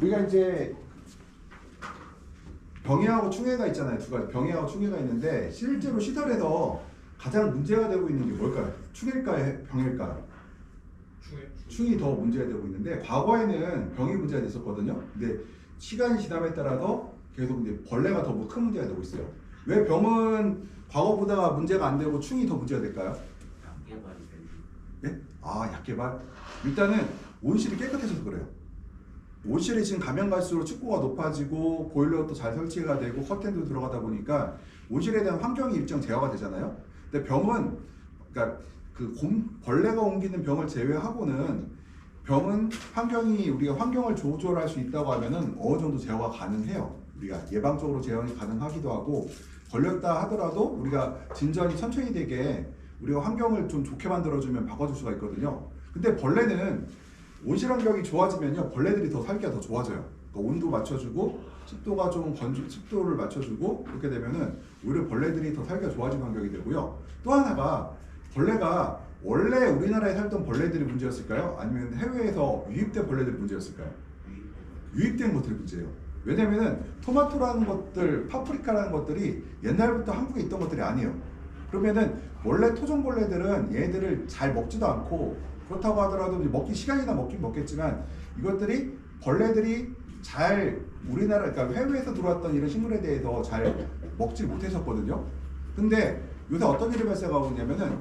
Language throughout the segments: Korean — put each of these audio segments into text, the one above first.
우리가 이제 병해하고 충해가 있잖아요. 두 가지 병해하고 충해가 있는데 실제로 시설에서 가장 문제가 되고 있는 게 뭘까요? 충일까요? 병일까요? 충이 더 문제가 되고 있는데 과거에는 병이 문제가 됐었거든요. 근데 시간이 지남에 따라서 계속 이제 벌레가 더 큰 문제가 되고 있어요. 왜 병은 과거보다 문제가 안 되고 충이 더 문제가 될까요? 네? 아, 약개발. 일단은 온실이 깨끗해져서 그래요. 온실이 지금 가면 갈수록 습도가 높아지고 보일러도 잘 설치가 되고 커튼도 들어가다 보니까 온실에 대한 환경이 일정 제어가 되잖아요. 근데 병은 그러니까 벌레가 옮기는 병을 제외하고는 병은 우리가 환경을 조절할 수 있다고 하면은 어느 정도 제어가 가능해요. 우리가 예방적으로 제어가 가능하기도 하고 걸렸다 하더라도 우리가 진전이 천천히 되게 우리가 환경을 좀 좋게 만들어주면 바꿔줄 수가 있거든요. 근데 벌레는 온실 환경이 좋아지면요 벌레들이 더 살기가 더 좋아져요. 그러니까 온도 맞춰주고 습도가 좀 습도를 맞춰주고 그렇게 되면은 오히려 벌레들이 더 살기가 좋아지는 환경이 되고요. 또 하나가 벌레가 원래 우리나라에 살던 벌레들이 문제였을까요? 아니면 해외에서 유입된 벌레들이 문제였을까요? 유입된 것들이 문제예요. 왜냐면은 토마토라는 것들, 파프리카라는 것들이 옛날부터 한국에 있던 것들이 아니에요. 그러면은 원래 토종벌레들은 얘네들을 잘 먹지도 않고 그렇다고 하더라도 먹기 시간이나 먹긴 먹겠지만 이것들이 벌레들이 잘 우리나라 그러니까 해외에서 들어왔던 이런 식물에 대해서 잘 먹지 못했었거든요. 근데 요새 어떤 일이 발생하고 있냐면은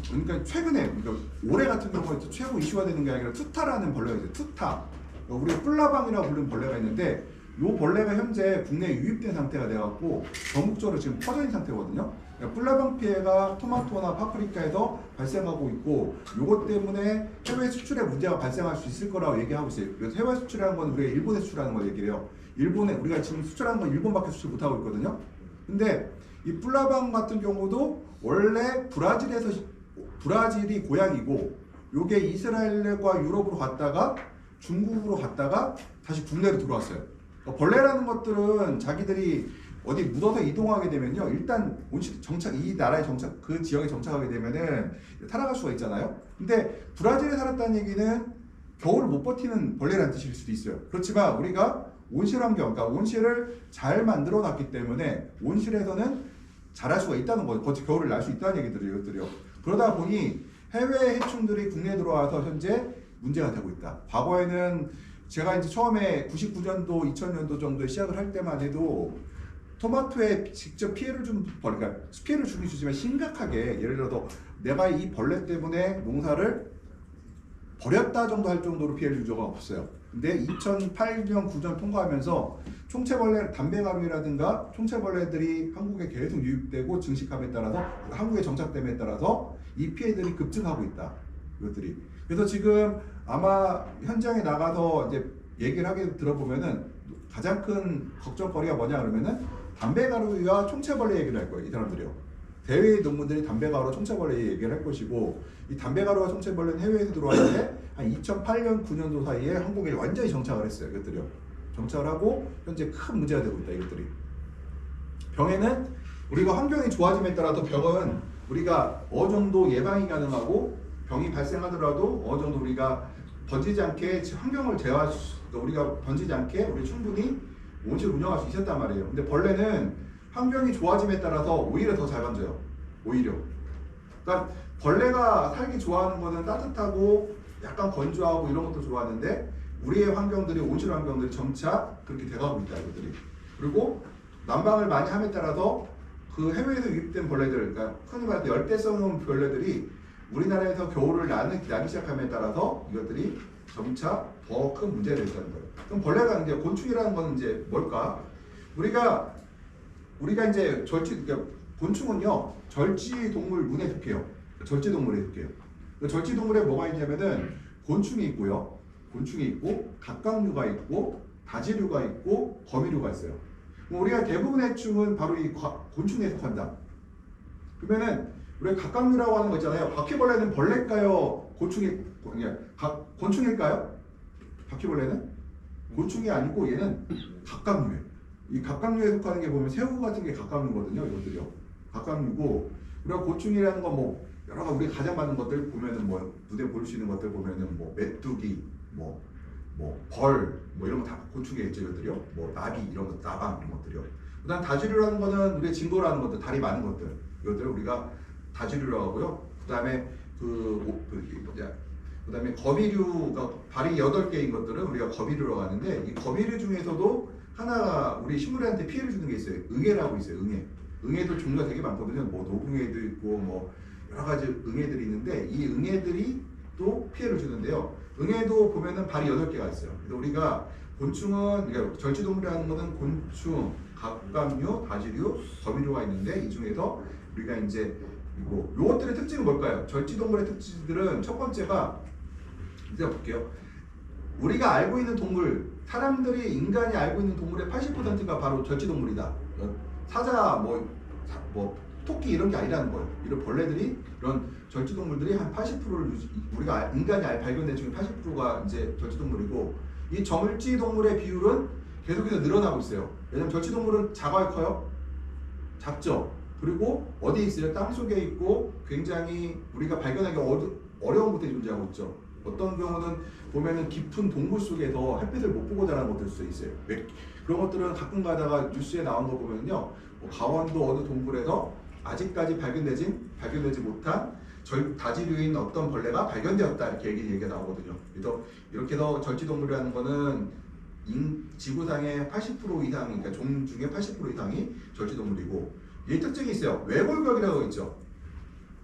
그러니까 최근에 그러니까 올해 같은 경우에 최고 이슈가 되는 게 아니라 투타라는 벌레가 있어요. 투타. 우리 뿔라방이라고 부르는 벌레가 있는데 이 벌레가 현재 국내에 유입된 상태가 돼갖고 전국적으로 지금 퍼져 있는 상태거든요. 그러니까 뿔라방 피해가 토마토나 파프리카에서 발생하고 있고 이것 때문에 해외 수출에 문제가 발생할 수 있을 거라고 얘기하고 있어요. 그래서 해외 수출이라는 건 우리가 일본에 수출하는 걸 얘기를 해요. 일본에 우리가 지금 수출하는 건 일본밖에 수출 못하고 있거든요. 근데 이 뿔라방 같은 경우도 원래 브라질이 고향이고 요게 이스라엘과 유럽으로 갔다가 중국으로 갔다가 다시 국내로 들어왔어요. 벌레라는 것들은 자기들이 어디 묻어서 이동하게 되면요 일단 이 나라에 그 지역에 정착하게 되면은 살아갈 수가 있잖아요. 근데 브라질에 살았다는 얘기는 겨울을 못 버티는 벌레라는 뜻일 수도 있어요. 그렇지만 우리가 온실 환경, 그러니까 온실을 잘 만들어 놨기 때문에 온실에서는 자랄 수가 있다는 거죠. 겨울을 날 수 있다는 얘기들이에요. 이것들이요. 그러다 보니 해외 해충들이 국내에 들어와서 현재 문제가 되고 있다. 과거에는 제가 이제 처음에 99년도, 2000년도 정도에 시작을 할 때만 해도 토마토에 직접 피해를 그러니까 피해를 주긴 주지만 심각하게 예를 들어서 내가 이 벌레 때문에 농사를 버렸다 정도 할 정도로 피해를 준 적은 없어요. 근데 2008년, 9년 통과하면서 총체벌레, 담배가루라든가 총체벌레들이 한국에 계속 유입되고 증식함에 따라서 한국에 정착됨에 따라서 이 피해들이 급증하고 있다. 이것들이. 그래서 지금 아마 현장에 나가서 이제 얘기를 하게 들어보면은 가장 큰 걱정거리가 뭐냐 그러면은 담배가루와 총체벌레 얘기를 할 거예요. 이 사람들이요. 대외의 농민들이 담배가루와 총체벌레 얘기를 할 것이고 이 담배가루와 총체벌레는 해외에서 들어왔는데 한 2008년, 9년도 사이에 한국에 완전히 정착을 했어요. 이것들이요. 정착을 하고 현재 큰 문제가 되고 있다. 이것들이. 병에는 우리가 환경이 좋아짐에 따라서 병은 우리가 어느 정도 예방이 가능하고 병이 발생하더라도 어느 정도 우리가 번지지 않게 환경을 우리가 번지지 않게 우리 충분히 온실 운영할 수 있었단 말이에요. 근데 벌레는 환경이 좋아짐에 따라서 오히려 더 잘 번져요. 오히려. 그러니까 벌레가 살기 좋아하는 거는 따뜻하고 약간 건조하고 이런 것도 좋아하는데 우리의 환경들이 온실 환경들이 점차 그렇게 돼가고 있다 이것들이. 그리고 난방을 많이 함에 따라서 그 해외에서 유입된 벌레들, 그러니까 흔히 말해서 열대성 벌레들이 우리나라에서 겨울을 나기 시작함에 따라서 이것들이 점차 더 큰 문제가 된다는 거예요. 그럼 벌레가 이제 곤충이라는 건 이제 뭘까? 우리가 이제 그러니까 곤충은요 절지 동물 문에 속해요. 절지 동물에 속해요. 절지 동물에 뭐가 있냐면은 곤충이 있고요. 곤충이 있고 갑각류가 있고 다지류가 있고 거미류가 있어요. 우리가 대부분의 해충은 바로 이 곤충에 속한다. 그러면은 우리가 갑각류라고 하는 거 있잖아요. 바퀴벌레는 벌레일까요? 곤충일까요? 바퀴벌레는? 곤충이 아니고 얘는 갑각류예요. 이 갑각류에 속하는 게 보면 새우 같은 게 갑각류거든요. 이것들이요. 갑각류고 우리가 곤충이라는 건 뭐 여러 가지 우리가 가장 많은 것들 보면은 뭐 눈에 볼 수 있는 것들 보면은 뭐 메뚜기, 뭐 뭐 벌, 뭐 이런 거 다 곤충에 있죠, 이것들이요. 뭐 나비 이런 것, 나방 이런 것들이요. 그다음 다지류라는 거는 우리가 진거라는 것들, 다리 많은 것들, 이것들을 우리가 다지류라고 하고요. 그다음에 그다음에 거미류가 발이 8개인 것들은 우리가 거미류라고 하는데, 이 거미류 중에서도 하나가 우리 식물한테 피해를 주는 게 있어요. 응애라고 있어요. 응애. 응애도 종류가 되게 많거든요. 뭐 노궁애도 있고 뭐 여러 가지 응애들이 있는데, 이 응애들이 또 피해를 주는데요. 응애도 보면은 발이 8개가 있어요. 그래서 우리가 곤충은, 그러니까 절지동물이라는 것은 곤충, 갑각류, 다지류, 거미류가 있는데, 이 중에서 우리가 이제 요것들의 특징은 뭘까요? 절지동물의 특징들은 첫 번째가, 이제 볼게요. 우리가 알고 있는 동물, 사람들이, 인간이 알고 있는 동물의 80%가 바로 절지동물이다. 사자, 토끼 이런 게 아니라는 거예요. 이런 벌레들이, 이런 절지동물들이 한 80%를 우리가 인간이 발견된 중에 80%가 이제 절지동물이고, 이 절지동물의 비율은 계속해서 늘어나고 있어요. 왜냐면 절지동물은 작아요, 커요? 작죠. 그리고 어디에 있어요? 땅 속에 있고 굉장히 우리가 발견하기 어려운 곳에 존재하고 있죠. 어떤 경우는 보면은 깊은 동굴 속에서 햇빛을 못 보고 자라는 것들 수도 있어요. 그런 것들은 가끔 가다가 뉴스에 나온 거 보면요, 뭐 강원도 어느 동굴에서 아직까지 발견되지 못한 다지류인 어떤 벌레가 발견되었다, 이렇게 얘기가 나오거든요. 그래서 이렇게 해서 절지동물이라는 거는 지구상의 80% 이상, 그러니까 종 중에 80% 이상이 절지동물이고, 이 특징이 있어요. 외골격이라고 있죠.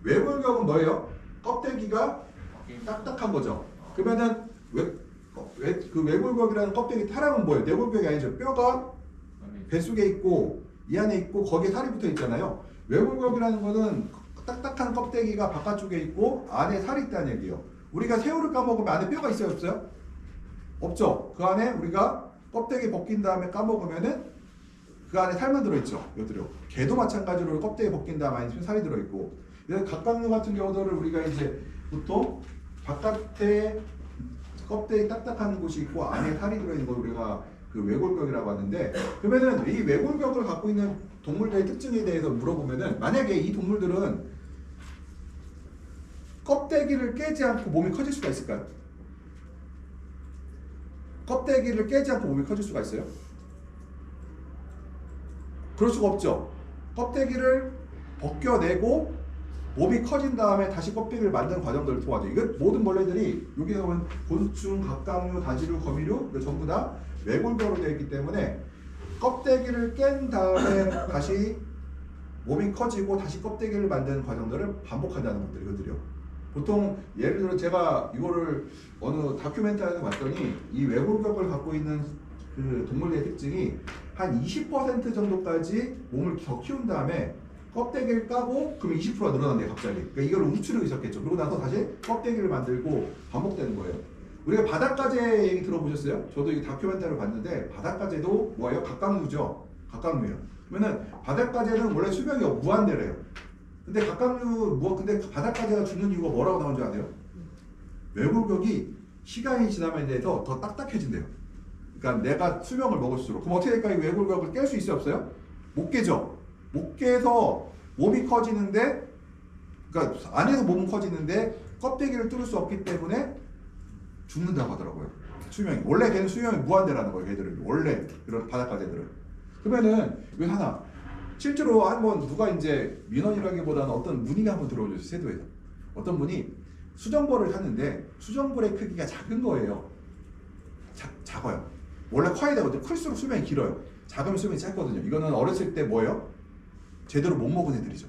외골격은 뭐예요? 껍데기가 딱딱한 거죠. 그러면은 그 외골격이라는 껍데기, 타락은 뭐예요? 내골격이 아니죠. 뼈가 뱃속에 있고 이 안에 있고 거기에 살이 붙어 있잖아요. 외골격이라는 거는 딱딱한 껍데기가 바깥쪽에 있고 안에 살이 있다는 얘기예요. 우리가 새우를 까먹으면 안에 뼈가 있어요, 없어요? 없죠. 그 안에 우리가 껍데기 벗긴 다음에 까먹으면은 그 안에 살만 들어있죠. 이것들이요. 개도 마찬가지로 껍데기 벗긴 다음에 안에 살이 들어있고, 그래서 갑각류 같은 경우들을 우리가 이제 보통 바깥에 껍데기 딱딱한 곳이 있고 안에 살이 들어있는 걸 우리가 그 외골격이라고 하는데, 그러면은 이 외골격을 갖고 있는 동물들의 특징에 대해서 물어보면은, 만약에 이 동물들은 껍데기를 깨지 않고 몸이 커질 수가 있을까요? 껍데기를 깨지 않고 몸이 커질 수가 있어요? 그럴 수가 없죠. 껍데기를 벗겨내고 몸이 커진 다음에 다시 껍데기를 만드는 과정들을 통하죠. 이거 모든 벌레들이, 여기에 보면 곤충, 갑각류, 다지류, 거미류 전부 다 외골격으로 되어 있기 때문에 껍데기를 깬 다음에 다시 몸이 커지고 다시 껍데기를 만드는 과정들을 반복한다는 것들이거든요. 보통 예를 들어 제가 이거를 어느 다큐멘터리에서 봤더니, 이 외골격을 갖고 있는 그 동물의 특징이 한 20% 정도까지 몸을 더 키운 다음에 껍데기를 까고, 그러면 20%가 늘어난대요, 갑자기. 그러니까 이걸 우추를 있었겠죠. 그러고 나서 다시 껍데기를 만들고 반복되는 거예요. 우리가 바닷가재 얘기 들어보셨어요? 저도 이 다큐멘터리를 봤는데, 바닷가재도 뭐예요? 갑각류죠. 갑각류예요. 그러면은 바닷가재는 원래 수명이 무한대래요. 근데 근데 바닷가재가 죽는 이유가 뭐라고 나온 줄 아세요? 외골격이 시간이 지나면 대해서 더 딱딱해진대요. 그러니까 내가 수명을 먹을수록. 그럼 어떻게 될까? 이 외골격을 깰 수 있어요, 없어요? 못 깨죠. 못 깨서 몸이 커지는데, 그러니까 안에서 몸은 커지는데 껍데기를 뚫을 수 없기 때문에 죽는다고 하더라고요. 수명이. 원래 걔는 수명이 무한대라는 거예요, 걔들은. 원래 이런 바닷가재들은. 그러면은 이거 하나, 실제로 한번 누가 이제 민원이라기보다는 어떤 문의가 한번 들어오죠, 세도에서. 어떤 분이 수정벌을 샀는데 수정벌의 크기가 작은 거예요. 작아요. 원래 커야 되거든요. 클수록 수명이 길어요. 작으면 수명이 짧거든요. 이거는 어렸을 때 뭐예요? 제대로 못 먹은 애들이죠.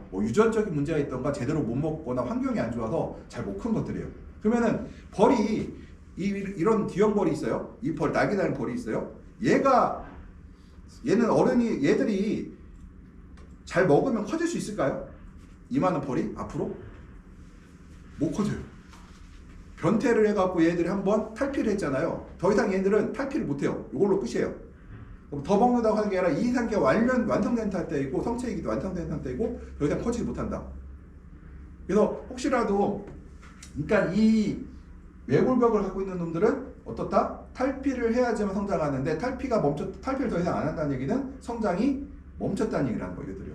뭐 유전적인 문제가 있던가 제대로 못 먹거나 환경이 안 좋아서 잘 못 큰 것들이에요. 그러면은 벌이 이런 기형벌이 있어요. 이 벌, 날개 달린 벌이 있어요. 얘들이 잘 먹으면 커질 수 있을까요? 이만한 벌이 앞으로 못 커져요. 변태를 해갖고 얘들이 한번 탈피를 했잖아요. 더 이상 얘들은 탈피를 못해요. 이걸로 끝이에요. 더 먹는다고 하는 게 아니라 이 상태가 완성된 상태이고 성체이기도 완성된 상태이고 더 이상 커지지 못한다. 그래서 혹시라도, 그러니까 이 외골격을 갖고 있는 놈들은 어떻다? 탈피를 해야지만 성장하는데, 탈피를 더 이상 안 한다는 얘기는 성장이 멈췄다는 얘기를 하는 거예요, 얘들이요.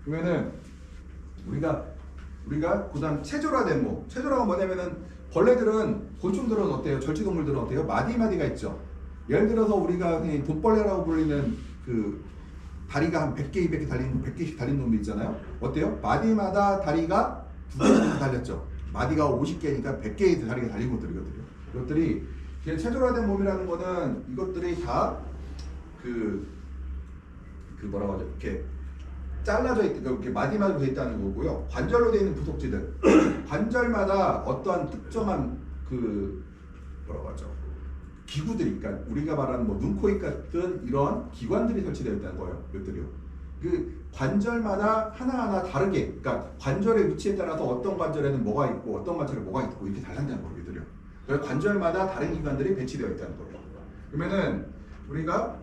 그러면은 우리가 그다음 체조라덴모. 체조라가 뭐냐면은 벌레들은 곤충들은 어때요? 절지동물들은 어때요? 마디마디가 있죠. 예를 들어서 우리가 그냥 돈벌레라고 불리는 그 다리가 한 100개, 200개 달린 100개씩 달린 놈들 있잖아요. 어때요? 마디마다 다리가 2개씩 달렸죠. 마디가 50개니까 100개의 다리가 달린 것들이거든요. 이것들이 그냥 체조화된 몸이라는 거는 이것들이 다 뭐라고 하죠? 이렇게 잘라져 있고 이렇게 마디마디로 되어 있다는 거고요. 관절로 되어 있는 부속지들 관절마다 어떠한 특정한 뭐라고 하죠? 기구들이, 그러니까 우리가 말하는 뭐 눈, 코, 입 같은 이런 기관들이 설치되어 있다는 거예요. 이것들이요. 그 관절마다 하나하나 다르게, 그러니까 관절의 위치에 따라서 어떤 관절에는 뭐가 있고 어떤 관절에 뭐가 있고 이렇게 달라진다는 거예요. 이들이요. 그래서 관절마다 다른 기관들이 배치되어 있다는 거예요. 그러면은 우리가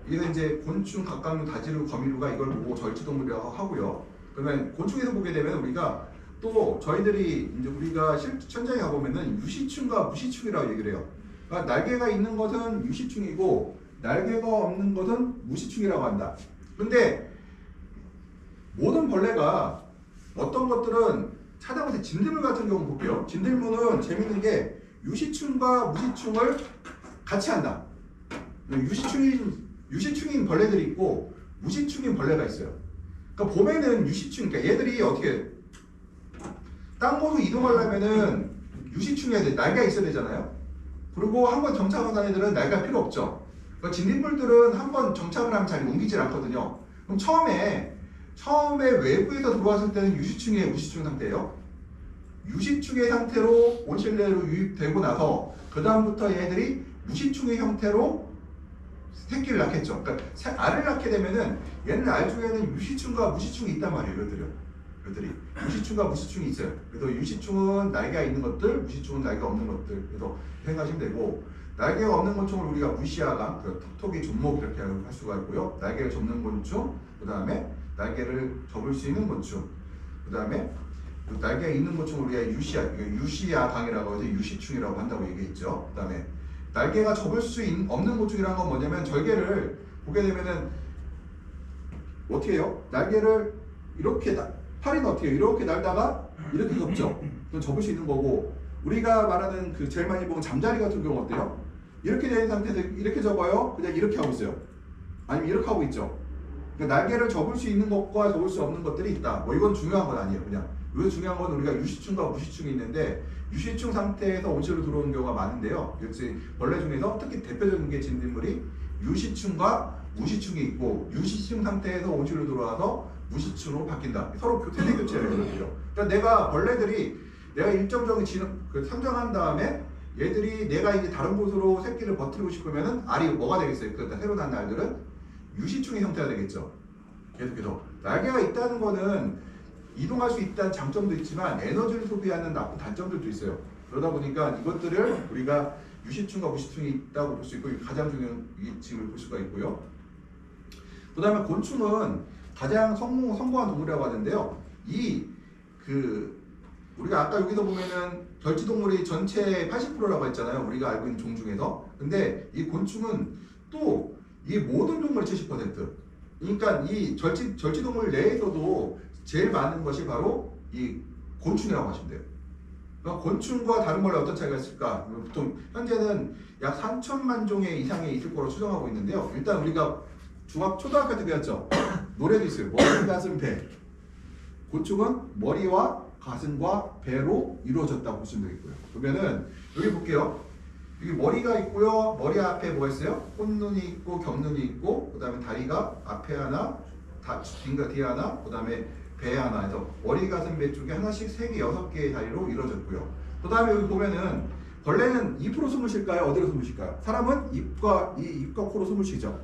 이게 이제 곤충, 갑각류, 다지류, 거미류가 이걸 보고 절지동물이라고 하고요. 그러면 곤충에서 보게 되면 우리가 또 저희들이 이제 우리가 현장에 가보면은 유시충과 무시충이라고 얘기를 해요. 그러니까 날개가 있는 것은 유시충이고 날개가 없는 것은 무시충이라고 한다. 근데 모든 벌레가 어떤 것들은 찾아보세요. 진들물 같은 경우 볼게요. 진들물은 재밌는 게 유시충과 무시충을 같이 한다. 유시충인 벌레들이 있고 무시충인 벌레가 있어요. 그러니까 봄에는 유시충, 그러니까 얘들이 어떻게 땅으로 이동하려면은 유시충이 날개가 있어야 되잖아요. 그리고 한번 정착한 애들은 날개가 필요 없죠. 그러니까 진딧물들은 한번 정착을 하면 잘 옮기질 않거든요. 그럼 처음에 외부에서 들어왔을 때는 유시충이에요, 무시충 상태예요? 유시충의 상태로 온실내로 유입되고 나서 그 다음부터 얘들이 무시충의 형태로 새끼를 낳겠죠. 그러니까 알을 낳게 되면은 얘는 알 중에는 유시충과 무시충이 있단 말이에요. 얘들이 유시충과 무시충이 있어요. 그래서 유시충은 날개가 있는 것들, 무시충은 날개가 없는 것들. 그래서 생각하시면 되고, 날개가 없는 곤충을 우리가 무시아강, 톡톡이 존목 이렇게 할 수가 있고요. 날개를 접는 곤충, 그 다음에 날개를 접을 수 있는 곤충, 그 다음에 날개가 있는 곤충을 우리가 유시아강이라고 해서 유시충이라고 한다고 얘기했죠. 그 다음에 날개가 접을 수 없는 곤충이라는 건 뭐냐면 절개를 보게 되면은 어떻게 해요? 날개를 이렇게 팔이 어떻게 해요? 이렇게 날다가 이렇게 접죠. 그건 접을 수 있는 거고, 우리가 말하는 그 제일 많이 보는 잠자리 같은 경우 어때요? 이렇게 된 상태에서 이렇게 접어요? 그냥 이렇게 하고 있어요. 아니면 이렇게 하고 있죠. 그러니까 날개를 접을 수 있는 것과 접을 수 없는 것들이 있다. 뭐 이건 중요한 건 아니에요. 그냥 왜 중요한 건 우리가 유시충과 무시충이 있는데 유시충 상태에서 온실로 들어오는 경우가 많은데요. 역시 벌레 중에서 특히 대표적인 게 진딧물이 유시충과 무시충이 있고, 유시충 상태에서 온실로 들어와서 무시충으로 바뀐다. 서로 세대 교체를 해요. 그러니까 내가 일정적인 성장한 다음에 얘들이 내가 이제 다른 곳으로 새끼를 버티고 싶으면은 알이 뭐가 되겠어요? 그러니까 새로 난 알들은 유시충의 형태가 되겠죠. 계속해서 날개가 있다는 거는 이동할 수 있다는 장점도 있지만 에너지를 소비하는 나쁜 단점들도 있어요. 그러다 보니까 이것들을 우리가 유시충과 무시충이 있다고 볼 수 있고, 가장 중요한 위치를 볼 수가 있고요. 그 다음에 곤충은 가장 성공한 동물이라고 하는데요. 우리가 아까 여기서 보면은 절지동물이 전체 80%라고 했잖아요. 우리가 알고 있는 종 중에서. 근데 이 곤충은 또 이 모든 동물의 70%. 그러니까 이 절지동물 내에서도 제일 많은 것이 바로 이 곤충이라고 하시면 돼요. 그러니까 곤충과 다른 벌레 어떤 차이가 있을까? 보통 현재는 약 3천만 종의 이상이 있을 거로 추정하고 있는데요. 일단 우리가 초등학교 때 배웠죠. 노래도 있어요. 머리, 가슴, 배. 곤충은 머리와 가슴과 배로 이루어졌다고 보시면 되겠고요. 그러면은 여기 볼게요. 여기 머리가 있고요. 머리 앞에 뭐가 있어요? 꽃눈이 있고 겹눈이 있고, 그 다음에 다리가 앞에 하나, 뒤에 하나, 그 다음에 배 하나 해서 머리, 가슴, 배 쪽에 하나씩 3개, 6개의 다리로 이루어졌고요. 그 다음에 여기 보면은 벌레는 입으로 숨을 쉴까요? 어디로 숨을 쉴까요? 사람은 입과 코로 숨을 쉬죠.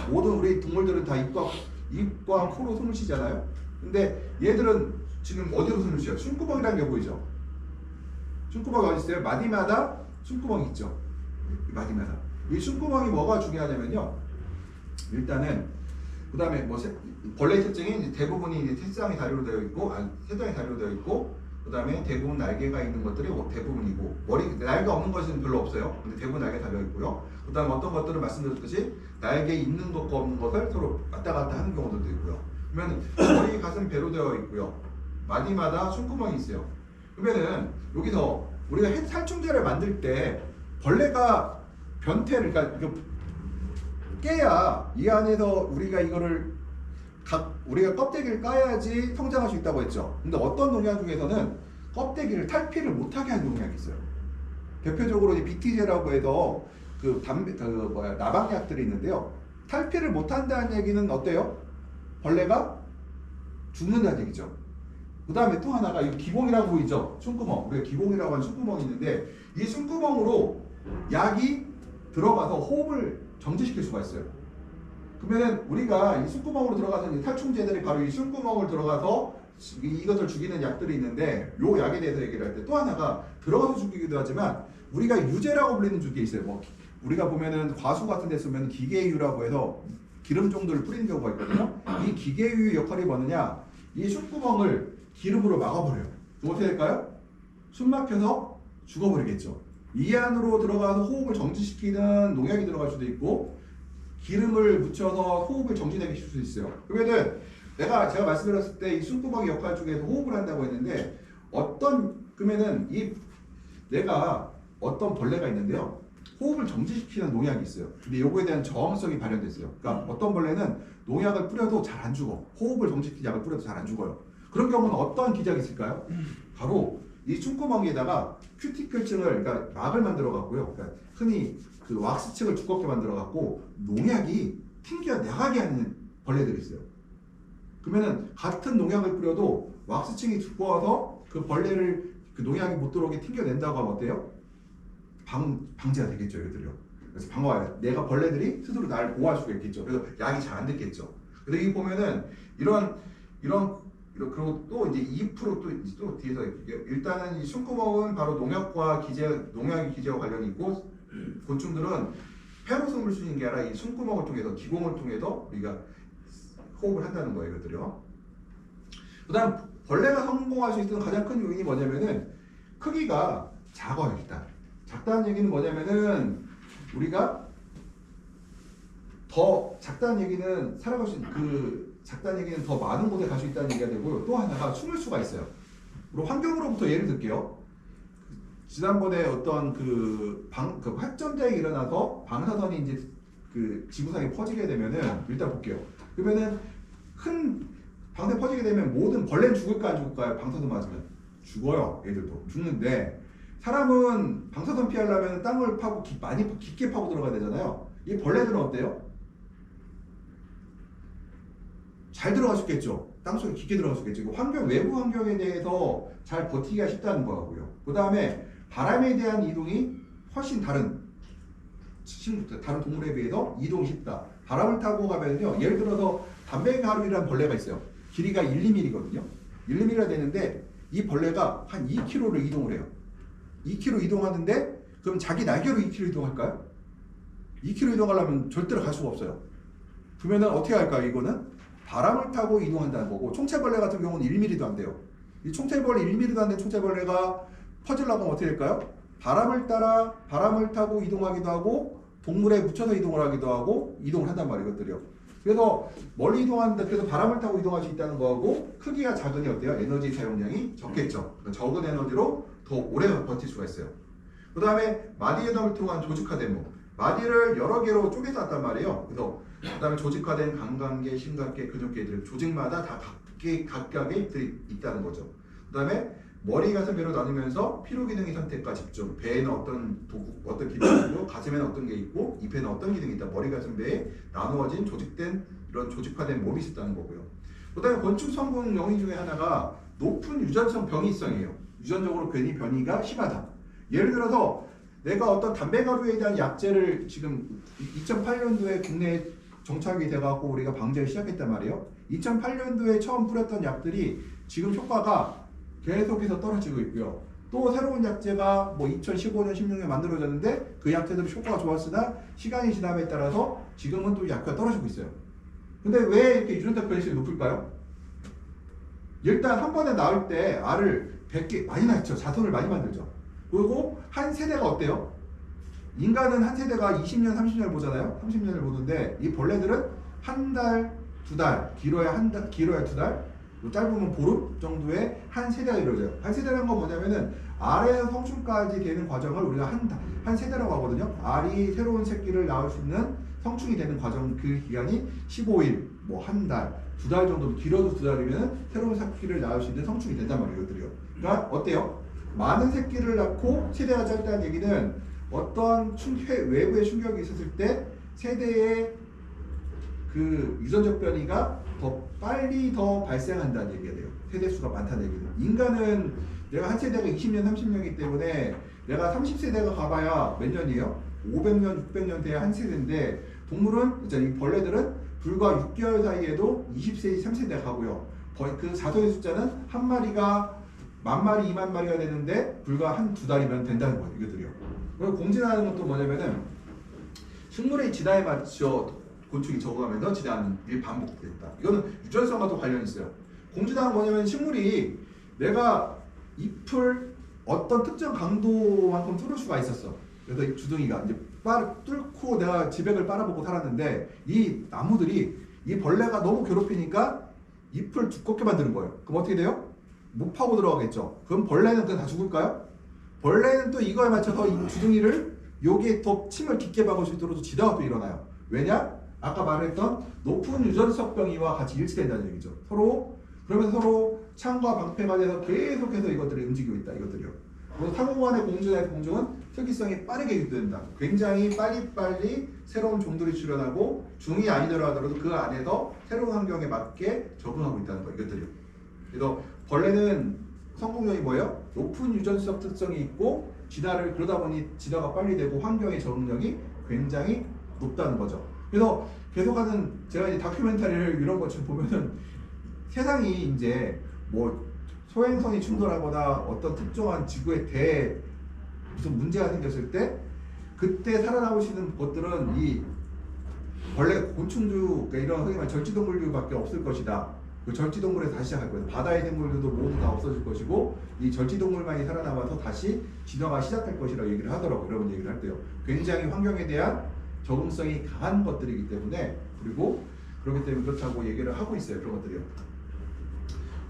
모든 우리 동물들은 다 입과 코로 숨을 쉬잖아요. 근데 얘들은 지금 어디로 숨을 쉬어요? 숨구멍이라는 게 보이죠? 숨구멍이 어디 있어요? 마디마다 숨구멍이 있죠. 마디마다. 이 숨구멍이 뭐가 중요하냐면요. 일단은 그 다음에 벌레의 특징이 대부분이 이제 세 쌍의 다리로 되어 있고, 세 쌍의 다리로 되어 있고, 그 다음에 대부분 날개가 있는 것들이 대부분이고, 날개가 없는 것은 별로 없어요. 근데 대부분 날개 달려 있고요. 그 다음에 어떤 것들은 말씀드렸듯이 날개 있는 것과 없는 것을 서로 왔다 갔다 하는 경우들도 있고요. 그러면 머리, 가슴, 배로 되어 있고요. 마디마다 숨구멍이 있어요. 그러면은 여기서 우리가 살충제를 만들 때 벌레가 변태를 그러니까 이거 깨야 이 안에서 우리가 이거를 우리가 껍데기를 까야지 성장할 수 있다고 했죠. 근데 어떤 농약 중에서는 껍데기를 탈피를 못하게 하는 농약이 있어요. 대표적으로 이 BT제라고 해서 나방약들이 있는데요. 탈피를 못한다는 얘기는 어때요? 벌레가 죽는다는 얘기죠. 그 다음에 또 하나가 이 기공이라고 보이죠? 숨구멍. 우리가 기공이라고 하는 숨구멍이 있는데 이 숨구멍으로 약이 들어가서 호흡을 정지시킬 수가 있어요. 그러면은 우리가 이 숨구멍으로 들어가서 이 탈충제들이 바로 이 숨구멍을 들어가서 이것을 죽이는 약들이 있는데 요 약에 대해서 얘기를 할 때 또 하나가 들어가서 죽이기도 하지만 우리가 유제라고 불리는 죽이 있어요. 뭐 우리가 보면은 과수 같은 데 쓰면 기계유라고 해서 기름 정도를 뿌리는 경우가 있거든요. 이 기계유의 역할이 뭐느냐? 이 숨구멍을 기름으로 막아버려요. 그럼 어떻게 될까요? 숨 막혀서 죽어버리겠죠. 이 안으로 들어가서 호흡을 정지시키는 농약이 들어갈 수도 있고 기름을 묻혀서 호흡을 정지되게 시킬 수 있어요. 그러면은 제가 말씀드렸을 때 이 숨구멍의 역할 중에서 호흡을 한다고 했는데 그러면은 내가 어떤 벌레가 있는데요. 호흡을 정지시키는 농약이 있어요. 근데 요거에 대한 저항성이 발현됐어요. 그러니까 어떤 벌레는 농약을 뿌려도 잘 안 죽어. 호흡을 정지시키는 약을 뿌려도 잘 안 죽어요. 그런 경우는 어떤 기작이 있을까요? 바로 이 숨구멍에다가 큐티클층을 그러니까 막을 만들어 갖고요. 그러니까 흔히 그 왁스층을 두껍게 만들어 갖고 농약이 튕겨 나가게 하는 벌레들이 있어요. 그러면은 같은 농약을 뿌려도 왁스층이 두꺼워서 그 벌레를 그 농약이 못 들어오게 튕겨낸다고 하면 어때요? 방지가 되겠죠, 얘들이요. 그래서 방어해요. 내가 벌레들이 스스로 나를 보호할 수가 있겠죠. 그래서 약이 잘 안 됐겠죠. 그래서 여기 보면은 그리고 또 이제 2%또 뒤에서 일단은 이 숨구멍은 바로 농약이 기제와 관련이 있고 곤충들은 폐로 숨을 쉬는 게 아니라 이 숨구멍을 통해서 기공을 통해서 우리가 호흡을 한다는 거예요, 이것들이요. 그다음 벌레가 성공할 수 있는 가장 큰 요인이 뭐냐면은 크기가 작아요, 일단. 작다는 얘기는 뭐냐면은 우리가 더 작다는 얘기는 살아갈 수 있는 작다는 얘기는 더 많은 곳에 갈 수 있다는 얘기가 되고요. 또 하나가 숨을 수가 있어요. 그리고 환경으로부터 예를 들게요. 지난번에 어떤 핵전쟁이 일어나서 방사선이 이제 그 지구상에 퍼지게 되면은 일단 볼게요. 그러면은 큰 방사선 퍼지게 되면 모든 벌레는 죽을까 안 죽을까요? 방사선 맞으면 죽어요. 얘들도 죽는데 사람은 방사선 피하려면 땅을 파고 많이 깊게 파고 들어가야 되잖아요. 이 벌레들은 어때요? 잘 들어갈 수 있겠죠. 땅속에 깊게 들어갈 수 있겠죠. 외부 환경에 대해서 잘 버티기가 쉽다는 거고요. 그 다음에 바람에 대한 이동이 훨씬 다른 동물에 비해서 이동이 쉽다. 바람을 타고 가면요. 예를 들어서 담배가루이라는 벌레가 있어요. 길이가 1, 2mm거든요. 1, 2mm가 되는데 이 벌레가 한 2km를 이동을 해요. 2km 이동하는데 그럼 자기 날개로 2km 이동할까요? 2km 이동하려면 절대로 갈 수가 없어요. 그러면은 어떻게 할까요? 이거는 바람을 타고 이동한다는 거고 총체벌레 같은 경우는 1mm도 안 돼요. 이 총체벌레 1mm도 안 된 총체벌레가 퍼지려고 하면 어떻게 될까요? 바람을 타고 이동하기도 하고 동물에 묻혀서 이동을 하기도 하고 이동을 한단 말이에요. 이것들이요. 그래서 멀리 이동하는데 그래서 바람을 타고 이동할 수 있다는 거하고 크기가 작으니 어때요? 에너지 사용량이 적겠죠. 그러니까 적은 에너지로 더 오래 버틸 수가 있어요. 그 다음에 마디에너를 통한 조직화된 몸. 마디를 여러 개로 쪼개서 왔단 말이에요. 그래서 그 다음에 조직화된 감각계, 심각계, 근육계들 조직마다 다 각각의 있다는 거죠. 그 다음에 머리, 가슴, 배로 나누면서 피로 기능의 선택과 집중. 배에는 어떤 기능이 있고 가슴에는 어떤 게 있고 잎에는 어떤 기능이 있다. 머리, 가슴, 배에 나누어진 조직된 이런 조직화된 몸이 있었다는 거고요. 그 다음에 건축 성분 영역 중에 하나가 높은 유전성 변이성이에요. 유전적으로 괜히 변이가 심하다. 예를 들어서 내가 어떤 담배가루에 대한 약제를 지금 2008년도에 국내에 정착이 돼갖고 우리가 방제를 시작했단 말이에요. 2008년도에 처음 뿌렸던 약들이 지금 효과가 계속해서 떨어지고 있고요. 또 새로운 약제가 뭐 2015년, 16년에 만들어졌는데 그 약제들이 효과가 좋았으나 시간이 지남에 따라서 지금은 또 약효가 떨어지고 있어요. 근데 왜 이렇게 유전자 변이성이 높을까요? 일단 한 번에 낳을 때 알을 100개 많이 낳죠. 자손을 많이 만들죠. 그리고 한 세대가 어때요? 인간은 한 세대가 20년, 30년을 보잖아요. 30년을 보는데 이 벌레들은 한 달, 두 달, 길어야 두 달, 짧으면 보름 정도의 한 세대가 이루어져요. 한 세대라는 건 뭐냐면은 알에서 성충까지 되는 과정을 우리가 한 세대라고 하거든요. 알이 새로운 새끼를 낳을 수 있는 성충이 되는 과정 그 기간이 15일, 뭐 한 달, 두 달 정도, 길어도 두 달이면 새로운 새끼를 낳을 수 있는 성충이 된단 말이에요. 이것들이요. 그러니까 어때요? 많은 새끼를 낳고 세대가 짧다는 얘기는 어떤 외부의 충격이 있었을 때 세대의 그 유전적 변이가 더 빨리 더 발생한다는 얘기가 돼요. 세대 수가 많다는 얘기는. 인간은 내가 한 세대가 20년, 30년이기 때문에 내가 30세대가 가봐야 몇 년이에요? 500년, 600년 돼야 한 세대인데 동물은, 이 벌레들은 불과 6개월 사이에도 20세, 3세대가 가고요. 그 자손의 숫자는 한 마리가 10,000마리, 20,000마리가 되는데 불과 한 두 달이면 된다는 거예요. 이것들이요. 그리고 공진하는 것도 뭐냐면은 식물의 진화에 맞춰 곤충이 적응하면서 진화하는 일이 반복됐다. 이거는 유전성과도 관련이 있어요. 공진화는 뭐냐면 식물이 내가 잎을 어떤 특정 강도만큼 뚫을 수가 있었어. 그래서 이 주둥이가 이제 뚫고 내가 지백을 빨아먹고 살았는데 이 나무들이 이 벌레가 너무 괴롭히니까 잎을 두껍게 만드는 거예요. 그럼 어떻게 돼요? 못 파고 들어가겠죠. 그럼 벌레는 그냥 다 죽을까요? 벌레는 또 이거에 맞춰서 이 주둥이를 여기에 더 침을 깊게 박을 수 있도록 지다가 또 일어나요. 왜냐? 아까 말했던 높은 유전성 병이와 같이 일치된다는 얘기죠. 그러면서 서로 창과 방패가 돼서 계속해서 이것들이 움직이고 있다. 이것들이요. 그래서 상호간의 공중은 특이성이 빠르게 유도된다. 굉장히 빨리빨리 새로운 종들이 출현하고 중이 아니더라 하더라도 그 안에서 새로운 환경에 맞게 적응하고 있다는 거. 이것들이요. 그래서 벌레는 성공률이 뭐예요? 높은 유전성 특성이 있고 그러다 보니 진화가 빨리 되고 환경의 적응력이 굉장히 높다는 거죠. 그래서 계속하는 제가 이제 다큐멘터리를 이런 것 좀 보면은 세상이 이제 뭐 소행성이 충돌하거나 어떤 특정한 지구에 무슨 문제가 생겼을 때 그때 살아남으시는 것들은 이 벌레, 곤충류, 그러니까 이런 흔히 말 절지동물류밖에 없을 것이다. 그 절지동물에서 다시 시작할 거예요. 바다의 생물들도 모두 다 없어질 것이고 이 절지동물만이 살아남아서 다시 진화가 시작할 것이라고 얘기를 하더라고요. 이런 얘기를 할 때요. 굉장히 환경에 대한 적응성이 강한 것들이기 때문에 그렇기 때문에 그렇다고 얘기를 하고 있어요. 그런 것들이요.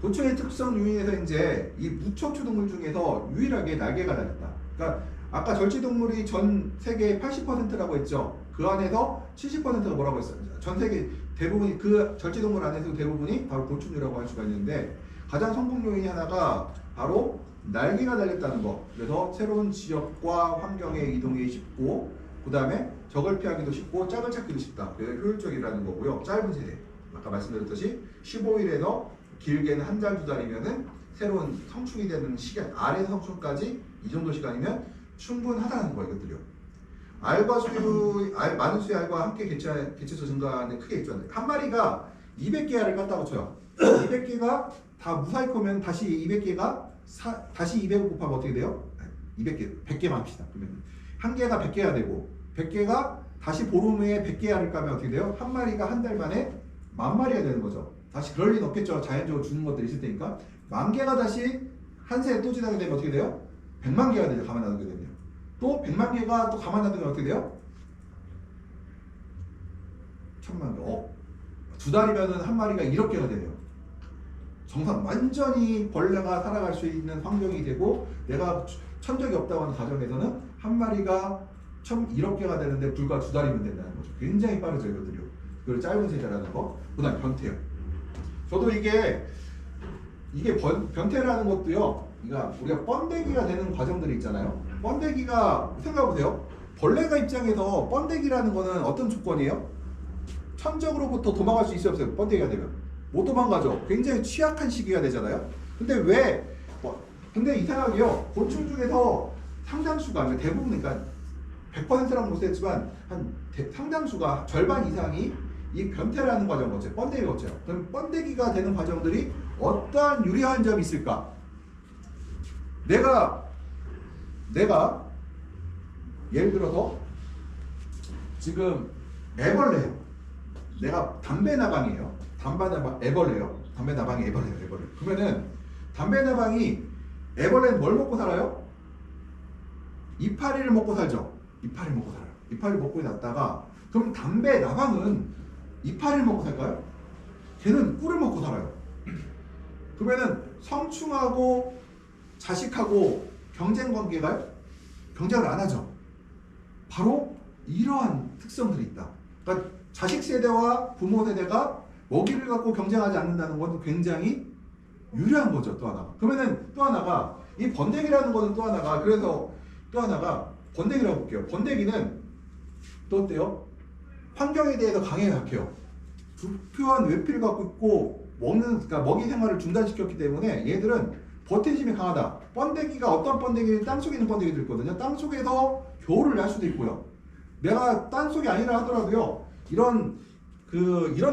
곤충의 특성 유인에서 이제 이 무척추동물 중에서 유일하게 날개가 달렸다. 그러니까 아까 절지동물이 전 세계의 80%라고 했죠. 그 안에서 70%가 뭐라고 했어요? 전 세계 대부분이 그 절지동물 안에서 대부분이 바로 곤충류라고 할 수가 있는데 가장 성공 요인이 하나가 바로 날개가 달렸다는 거. 그래서 새로운 지역과 환경에 이동이 쉽고 그 다음에 적을 피하기도 쉽고 짝을 찾기도 쉽다. 그래서 효율적이라는 거고요. 짧은 세대. 아까 말씀드렸듯이 15일에서 길게는 한 달, 두 달이면은 새로운 성충이 되는 시간, 알에서 성충까지 이 정도 시간이면 충분하다는 거예요. 이것들이요. 많은 수의 알과 함께 개체수 증가는 크게 있죠. 한 마리가 200개 알을 깠다고 쳐요. 200개가 다 무사히 크면 다시 200개가 다시 200을 곱하면 어떻게 돼요? 200개, 100개만 합시다. 그러면 한 개가 100개가 되고 100개가 다시 보름 후에 100개 알을 까면 어떻게 돼요? 한 마리가 한 달 만에 10,000마리가 되는 거죠. 다시 그럴 리는 없겠죠. 자연적으로 죽는 것들이 있을 테니까. 10,000개가 다시 한 세에 또 지나게 되면 어떻게 돼요? 100만 개가 되죠. 가만 놔두게 되면. 또 100만 개가 또 가만 놔두면 어떻게 돼요? 1,000만 개. 두 달이면은 한 마리가 1억 개가 되네요. 정상 완전히 벌레가 살아갈 수 있는 환경이 되고 내가 천적이 없다고 하는 가정에서는 한 마리가 1억 개가 되는데 불과 두 달이면 된다는 거죠. 굉장히 빠르죠. 이것들이요. 그리고 짧은 세대라는 거. 그 다음 변태요. 저도 이게 변태라는 것도요. 그러니까 우리가 번데기가 되는 과정들이 있잖아요. 번데기가 생각해보세요. 벌레가 입장에서 번데기라는 거는 어떤 조건이에요? 천적으로부터 도망갈 수 있어요 없어요? 번데기가 되면 못 도망가죠. 굉장히 취약한 시기가 되잖아요. 근데 이상하게요. 곤충 중에서 상당수가 그러니까 대부분 그러니까 100%라고 못 했지만 한 상당수가 절반 이상이 이 변태라는 과정 거쳐요. 번데기 거쳐요. 그럼 번데기가 되는 과정들이 어떠한 유리한 점이 있을까? 내가 예를 들어서 지금 애벌레예요. 내가 담배 나방이에요. 애벌레예요. 담배 나방이 애벌레예요. 그러면은 담배 나방이 애벌레는 뭘 먹고 살아요? 이파리를 먹고 살죠. 이파리 먹고 살아요. 이파리 먹고 났다가 그럼 담배 나방은 이파리를 먹고 살까요? 걔는 꿀을 먹고 살아요. 그러면은 성충하고 자식하고 경쟁 관계가 경쟁을 안 하죠. 바로 이러한 특성들이 있다. 그러니까 자식 세대와 부모 세대가 먹이를 갖고 경쟁하지 않는다는 건 굉장히 유리한 거죠. 또 하나가. 그러면은 또 하나가 이 번데기라는 거는 또 하나가 그래서 또 하나가 번데기라고 볼게요. 번데기는 또 어때요? 환경에 대해서 강하게 약해요. 부표한 외피를 갖고 있고 그러니까 먹이 생활을 중단시켰기 때문에 얘들은 버티심이 강하다. 번데기가 어떤 번데기는 땅속에 있는 번데기도 있거든요. 땅속에서 겨울을 할 수도 있고요. 내가 땅속이 아니라 하더라도요. 이런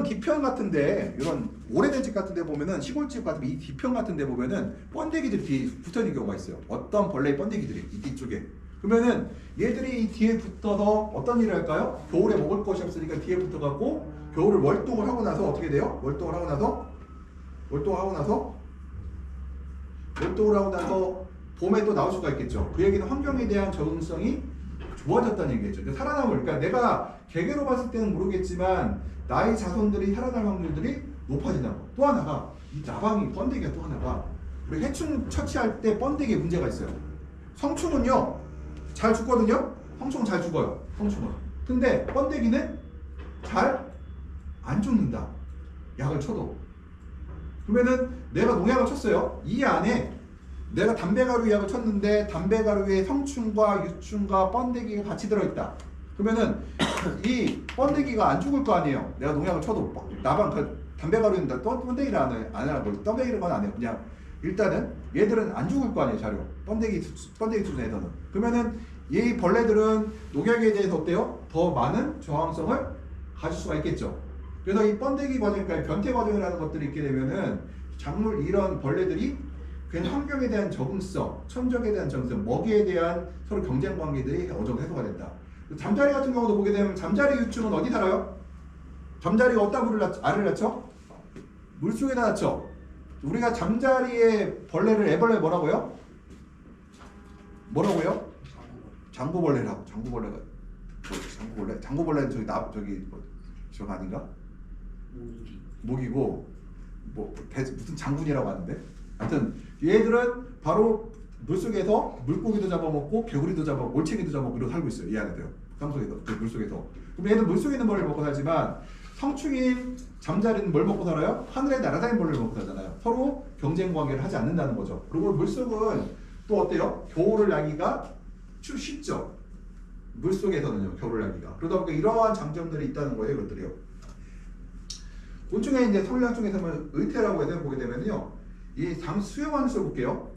뒤편 같은데 이런 오래된 집 같은데 보면은 시골집 같은 이 뒤편 같은데 보면은 번데기들이 붙어 있는 경우가 있어요. 어떤 벌레의 번데기들이 이 뒤쪽에. 그러면은 얘들이 이 뒤에 붙어서 어떤 일을 할까요? 겨울에 먹을 것이 없으니까 뒤에 붙어갖고 겨울을 월동을 하고 나서 어떻게 돼요? 월동을 하고 나서 봄에 또 나올 수가 있겠죠. 그 얘기는 환경에 대한 적응성이 좋아졌다는 얘기겠죠. 그러니까 내가 개개로 봤을 때는 모르겠지만 나의 자손들이 살아날 확률들이 높아진다는 거. 또 하나가 이 나방이 번데기가 또 하나가 우리 해충 처치할 때 번데기에 문제가 있어요. 성충은요 잘 죽거든요. 성충은 잘 죽어요. 성충은. 근데 번데기는 잘 안 죽는다. 약을 쳐도. 그러면은 내가 농약을 쳤어요. 이 안에 내가 담배가루 약을 쳤는데 담배가루에 성충과 유충과 번데기가 같이 들어있다. 그러면은 이 번데기가 안 죽을 거 아니에요. 내가 농약을 쳐도 나방 담배가루는 번데기를 안 하고 번데기를 안 해요. 그냥 일단은 얘들은 안 죽을 거 아니에요. 자료. 번데기 수준에서는. 그러면은 이 벌레들은 농약에 대해서 어때요? 더 많은 저항성을 가질 수가 있겠죠. 그래서 이 번데기 과정, 그러니까 변태 과정이라는 것들이 있게 되면은 작물 이런 벌레들이 그냥 환경에 대한 적응성, 천적에 대한 적응성, 먹이에 대한 서로 경쟁 관계들이 어느 정도 해소가 된다. 잠자리 같은 경우도 보게 되면 잠자리 유충은 어디 살아요? 잠자리가 어디다 알을 낳죠? 물속에다 낳죠. 우리가 잠자리에 벌레를 애벌레 뭐라고요? 장구벌레라고. 장구벌레는 저거 아닌가? 모기고 무슨 장군이라고 하는데 하여튼 얘들은 바로 물속에서 물고기도 잡아먹고 개구리도 잡아먹고 올챙이도 잡아먹고 이러고 살고 있어요. 이 안에서요. 땅속에서 물속에서. 그럼 얘는 물속에 있는 벌레를 먹고 살지만 성충인 잠자리는 뭘 먹고 살아요? 하늘에 날아다니는 벌레를 먹고 살잖아요. 서로 경쟁 관계를 하지 않는다는 거죠. 그리고 물속은 또 어때요? 겨울을 나기가 쉽죠. 물속에서는요. 겨울을 나기가. 그러다 보니까 이러한 장점들이 있다는 거예요. 이것들이요. 곤충의 이제 선량 중에서는 의태라고 해서 보게 되면요, 이 수용하는 수 볼게요.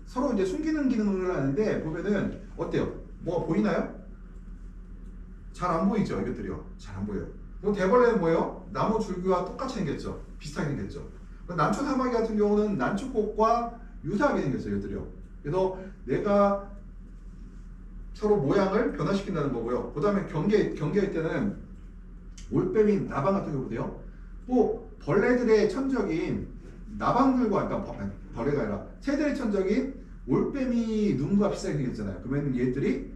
서로 이제 숨기는 기능을 하는데 보면은 어때요? 뭐 보이나요? 잘 안 보이죠, 이것들이요. 잘 안 보여요. 그럼 대벌레는 뭐예요? 나무 줄기와 똑같이 생겼죠. 비슷하게 생겼죠. 난초 사마귀 같은 경우는 난초꽃과 유사하게 생겼어요, 이것들이요. 그래서 내가 서로 모양을 변화시킨다는 거고요. 그 다음에 경계할 때는 올빼미, 나방 같은 경우 보세요. 또 벌레들의 천적인 나방들과 그러니까 벌레가 아니라 새들의 천적인 올빼미 눈과 비슷하게 생겼잖아요. 그러면 얘들이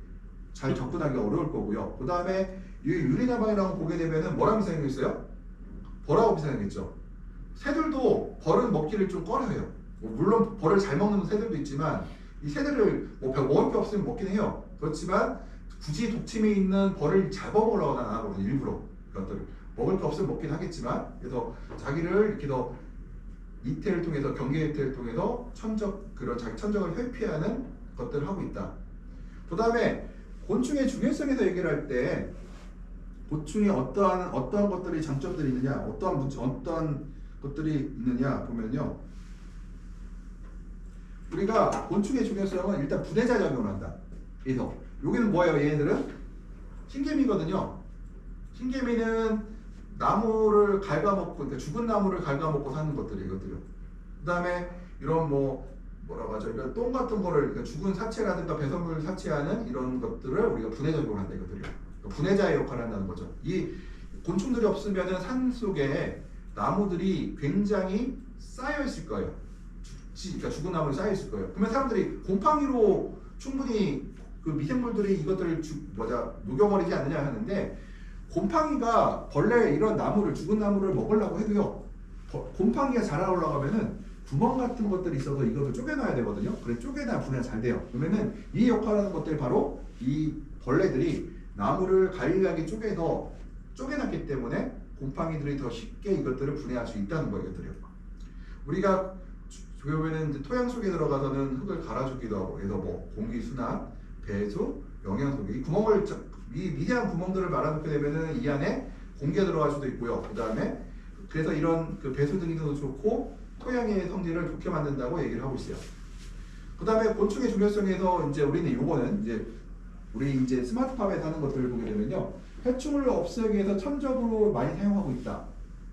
잘 접근하기가 어려울 거고요. 그 다음에 이 유리나방이라고 보게 되면은 뭐랑 비슷하게 생겼어요? 벌하고 비슷하게 생겼죠. 새들도 벌은 먹기를 좀 꺼려해요. 물론 벌을 잘 먹는 새들도 있지만 이 새들을 먹을 게 없으면 먹긴 해요. 그렇지만 굳이 독침이 있는 벌을 잡아먹으려고 안 하거든요. 일부러 그것들을. 먹을 게 없으면 먹긴 하겠지만 그래서 자기를 이렇게 더 이태를 통해서 경계 이태를 통해서 자기 천적을 회피하는 것들을 하고 있다. 그 다음에 곤충의 중요성에서 얘기를 할 때 곤충이 어떠한 것들이 장점들이 있느냐, 어떠한 것들이 있느냐 보면요, 우리가 곤충의 중요성은 일단 분해자 작용을 한다. 그래서 여기는 뭐예요? 얘네들은 신개미거든요. 신개미는 나무를 갉아먹고, 그러니까 죽은 나무를 갉아먹고 사는 것들이 이것들이요. 그 다음에 이런 뭐라고 하죠? 이런 똥 같은 거를, 그러니까 죽은 사체라든가 배설물을 사체하는 이런 것들을 우리가 분해작용을 한다, 이것들이요. 그러니까 분해자의 역할을 한다는 거죠. 이 곤충들이 없으면은 산 속에 나무들이 굉장히 쌓여 있을 거예요. 그러니까 죽은 나무를 쌓여 있을 거예요. 그러면 사람들이 곰팡이로 충분히 그 미생물들이 이것들을 녹여버리지 않느냐 하는데, 곰팡이가 벌레 이런 나무를 죽은 나무를 먹으려고 해도요, 곰팡이가 자라 올라가면은 구멍 같은 것들이 있어서 이것도 쪼개놔야 되거든요. 그래 쪼개놔야 분해가 잘 돼요. 그러면은 이 역할을 하는 것들이 바로 이 벌레들이 나무를 갈리하게 쪼개놨기 때문에 곰팡이들이 더 쉽게 이것들을 분해할 수 있다는 거예요. 이것들이요. 우리가 보면은 토양 속에 들어가서는 흙을 갈아주기도 하고, 그래서 뭐 공기 순환, 배수, 영양소, 이 구멍을 이 미세한 구멍들을 말아놓게 되면은 이 안에 공기가 들어갈 수도 있고요. 그 다음에 그래서 이런 그 배수 등기도 좋고 토양의 성질을 좋게 만든다고 얘기를 하고 있어요. 그 다음에 곤충의 중요성에서 이제 우리는 요거는 이제 우리 이제 스마트팜에서 하는 것들을 보게 되면요, 해충을 없애기 위해서 천적으로 많이 사용하고 있다.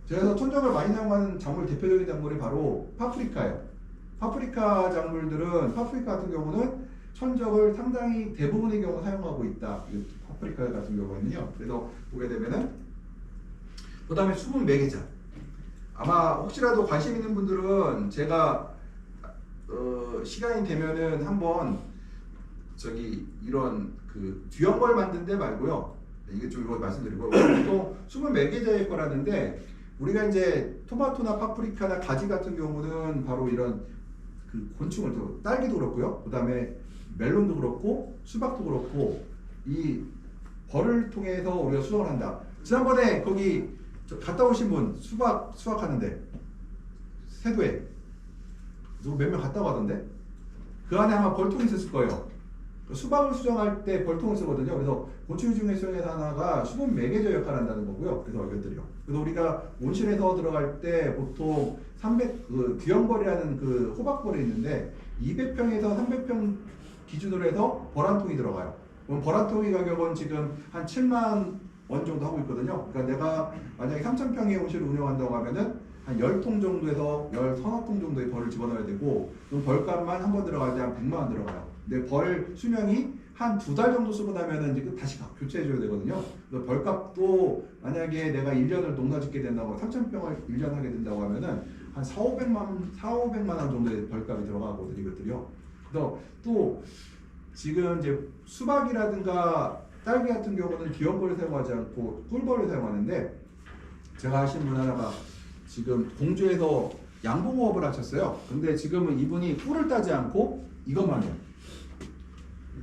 그래서 천적을 많이 사용하는 작물, 대표적인 작물이 바로 파프리카예요. 파프리카 작물들은, 파프리카 같은 경우는 천적을 상당히 대부분의 경우 사용하고 있다. 이 파프리카 같은 경우는요. 그래서 보게 되면은 그 다음에 수분 매개자. 아마 혹시라도 관심 있는 분들은 제가 시간이 되면은 한번 이런 그 뒤연걸 만든 데 말고요. 이게 좀 이거 말씀드리고, 보통 수분 매개자일 거라는데 우리가 이제 토마토나 파프리카나 가지 같은 경우는 바로 이런 그 곤충을, 딸기도 그렇고요. 그 다음에 멜론도 그렇고 수박도 그렇고 이 벌을 통해서 우리가 수확을 한다. 지난번에 거기 갔다 오신 분 수확하는데 세도에 누구 몇 명 갔다 가던데 그 안에 아마 벌통이 있었을 거예요. 수박을 수정할 때 벌통을 쓰거든요. 그래서 곤충 중에서 하나가 수분 매개저 역할을 한다는 거고요. 그래서 이것들이요. 그래서 우리가 온실에서 들어갈 때 보통 300, 귀염벌이라는 그 호박벌이 있는데 200평에서 300평 기준으로 해서 벌 한 통이 들어가요. 그럼 벌 한 통의 가격은 지금 한 7만 원 정도 하고 있거든요. 그러니까 내가 만약에 3,000평의 온실을 운영한다고 하면은 한 10통 정도에서 10통 정도의 벌을 집어넣어야 되고, 그럼 벌값만 한 번 들어갈 때 한 100만 원 들어가요. 근데 벌 수명이 한 2달 정도 쓰고 나면은 이제 다시 교체해줘야 되거든요. 그래서 벌값도 만약에 내가 1년을 농사 짓게 된다고 3,000평을 1년 하게 된다고 하면은 한 4,500만 원 정도의 벌값이 들어가거든요. 이것들이요. 그래서 또 지금 이제 수박이라든가 딸기 같은 경우는 기원벌을 사용하지 않고 꿀벌을 사용하는데, 제가 아시는 분 하나가 지금 공주에서 양봉업을 하셨어요. 근데 지금은 이분이 꿀을 따지 않고 이것만 해요.